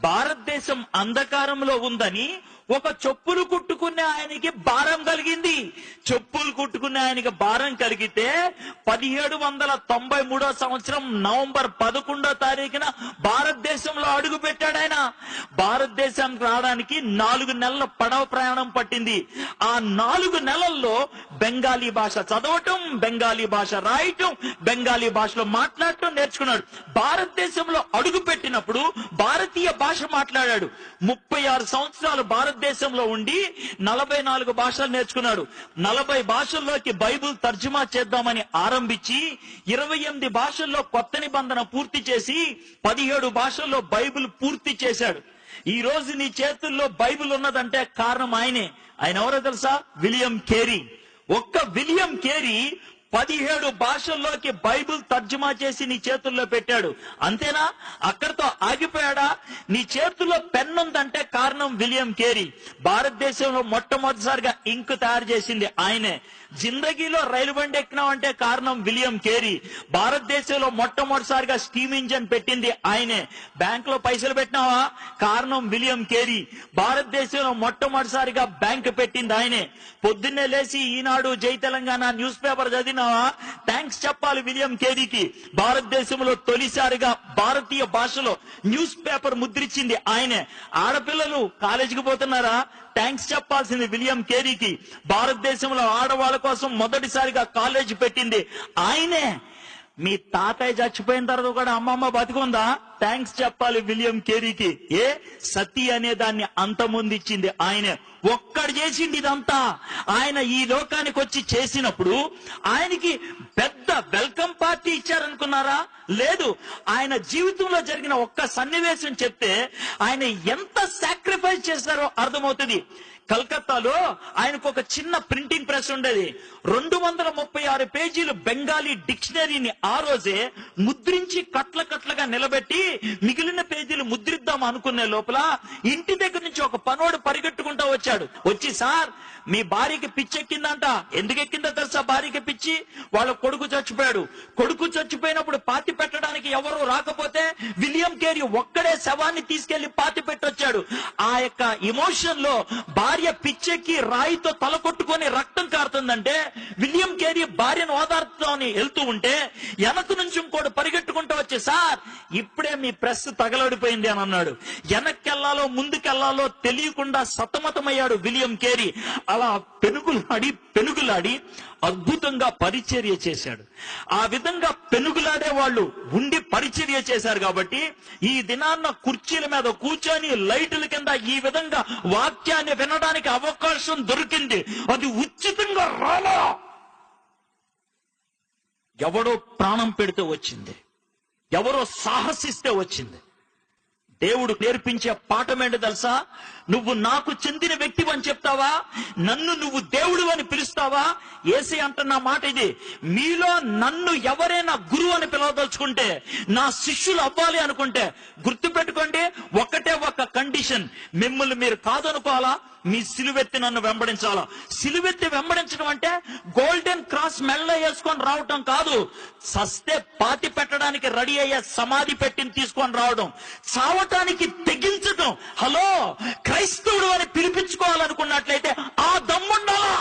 భారతదేశం అంధకారంలో ఉందని ఒక చెప్పులు కుట్టుకునే ఆయనకి భారం కలిగింది. చెప్పులు కుట్టుకునే ఆయనకి భారం కలిగితే 1793 సంవత్సరం నవంబర్ 11వ తారీఖున భారతదేశంలో అడుగు పెట్టాడు ఆయన. భారతదేశానికి రావడానికి 4 నెలల పడవ ప్రయాణం పట్టింది. ఆ 4 నెలల్లో బెంగాలీ భాష చదవటం, బెంగాలీ భాష రాయటం, బెంగాలీ భాషలో మాట్లాడటం నేర్చుకున్నాడు. భారతదేశంలో అడుగు పెట్టినప్పుడు భారతీయ భాష మాట్లాడాడు. 36 సంవత్సరాలు భారతదేశంలో ఉండి 44 భాషలు నేర్చుకున్నాడు. 40 భాషల్లోకి బైబిల్ తర్జుమా చేద్దామని ఆరంభించి 28 భాషల్లో కొత్త నిబంధన పూర్తి చేసి 17 భాషల్లో బైబిల్ పూర్తి చేశాడు. ఈ రోజు నీ చేతుల్లో బైబిల్ ఉన్నదంటే కారణం ఆయనే. ఆయన ఎవరో తెలుసా? William Carey. ఒక్క విలియం కేరీ 17 భాషల్లోకి బైబిల్ తర్జుమా చేసి నీ చేతుల్లో పెట్టాడు. అంతేనా? అక్కడితో ఆగిపోయాడా? నీ చేతుల్లో పెన్ ఉందంటే కారణం విలియం కేరీ. భారతదేశంలో మొట్టమొదటిసారిగా ఇంక్ తయారు చేసింది ఆయనే. జిందగీలో రైలు బండి ఎక్కినావంటే కారణం విలియం కేరీ. భారతదేశంలో మొట్టమొదటిసారిగా స్టీమ్ ఇంజన్ పెట్టింది ఆయనే. బ్యాంక్ లో పైసలు పెట్టినావా? కారణం విలియం కేరీ. భారతదేశంలో మొట్టమొదటిసారిగా బ్యాంక్ పెట్టింది ఆయనే. పొద్దున్నే లేచి ఈనాడు, జై తెలంగాణ న్యూస్ పేపర్ చదివినావా? థ్యాంక్స్ చెప్పాలి విలియం కేరీకి. భారతదేశంలో తొలిసారిగా భారతీయ భాషలో న్యూస్ పేపర్ ముద్రించింది ఆయనే. ఆడపిల్లలు కాలేజీకి పోతున్నారా? థ్యాంక్స్ చెప్పాల్సింది విలియం కేరీకి. భారతదేశంలో ఆడవాళ్ళ కోసం మొదటిసారిగా కాలేజీ పెట్టింది ఆయనే. మీ తాతయ్య చచ్చిపోయిన తర్వాత కూడా అమ్మమ్మ బతికుందా? థ్యాంక్స్ చెప్పాలి విలియం కేరీకి. సతీ అనే దాన్ని అంతమొందిచ్చింది ఆయనే. ఒక్కడు చేసింది ఇదంతా. ఆయన ఈ లోకానికి వచ్చి చేసినప్పుడు ఆయనకి పెద్ద వెల్కమ్ పార్టీ ఇచ్చారనుకున్నారా? లేదు. ఆయన జీవితంలో జరిగిన ఒక్క సన్నివేశం చెప్తే ఆయన ఎంత సాక్రిఫైస్ చేశారో అర్థమవుతుంది. కలకత్తాలో ఆయనకు ఒక చిన్న ప్రింటింగ్ ప్రెస్ ఉండేది. 236 పేజీలు బెంగాలీ డిక్షనరీని ఆ రోజే ముద్రించి కట్లగా నిలబెట్టి మిగిలిన పేజీలు ముద్రిద్దాం అనుకునే లోపల ఇంటి దగ్గర నుంచి ఒక పనోడు పరిగెట్టుకుంటా వచ్చాడు. వచ్చి, సార్ మీ భార్యకి పిచ్చెక్కిందంట. ఎందుకు ఎక్కిందో తెలుసా భార్యకి పిచ్చి? వాళ్ళ కొడుకు చచ్చిపోయాడు. కొడుకు చచ్చిపోయినప్పుడు పాతి పెట్టడానికి ఎవరు రాకపోతే విలియం కేరీ ఒక్కడే శవాన్ని తీసుకెళ్లి పాతి పెట్టొచ్చాడు. ఆ యొక్క ఎమోషన్ లో భార్య పిచ్చెక్కి రాయితో తల కొట్టుకొని రక్తం కారుతుందంటే విలియం కేరీ భార్యను ఓదార్చుతామని వెళ్తూ ఉంటే వెనక నుంచి ఇంకోటి పరిగెట్టుకుంటూ వచ్చి, సార్ ఇప్పుడే మీ ప్రెస్ తగలడిపోయింది అని అన్నాడు. వెనక్కెళ్లాలో ముందుకెళ్లాలో తెలియకుండా సతమతమయ్యాడు విలియం కేరీ. అలా పెనుగులాడి అద్భుతంగా పరిచర్య చేశాడు. ఆ విధంగా పెనుగులాడే వాళ్ళు ఉండి పరిచర్య చేశారు కాబట్టి ఈ దినాన్న కుర్చీల మీద కూర్చొని లైటుల కింద ఈ విధంగా వాక్యాన్ని వినడానికి అవకాశం దొరికింది. అది ఉచితంగా రాలా. ఎవడో ప్రాణం పెడితే వచ్చింది, ఎవరో సాహసిస్తే వచ్చింది. దేవుడు నేర్పించే పాఠం ఏంటి తెలుసా? నువ్వు నాకు చెందిన వ్యక్తివి అని చెప్తావా? నన్ను నువ్వు దేవుడు అని పిలుస్తావా? యేసయ్య అంటున్న మాట ఇది. మీలో నన్ను ఎవరైనా గురువు అని పిలవదలుచుకుంటే, నా శిష్యులు అవ్వాలి అనుకుంటే గుర్తుపెట్టుకోండి, ఒకటే ఒక కండిషన్. మిమ్మల్ని మీరు కాదనుకోవాలా, మీ సిలువెత్తి నన్ను వెంబడించాలా. సిలువెత్తి వెంబడించడం అంటే గోల్డెన్ క్రాస్ మెల్ల వేసుకొని రావటం కాదు. సస్తే పాతి పెట్టడానికి రెడీ అయ్యే సమాధి పెట్టిని తీసుకొని రావడం, చావటానికి తెగించటం. హలో, క్రైస్తవుడు అని పిలిపించుకోవాలనుకున్నట్లయితే ఆ దమ్ముండాలా.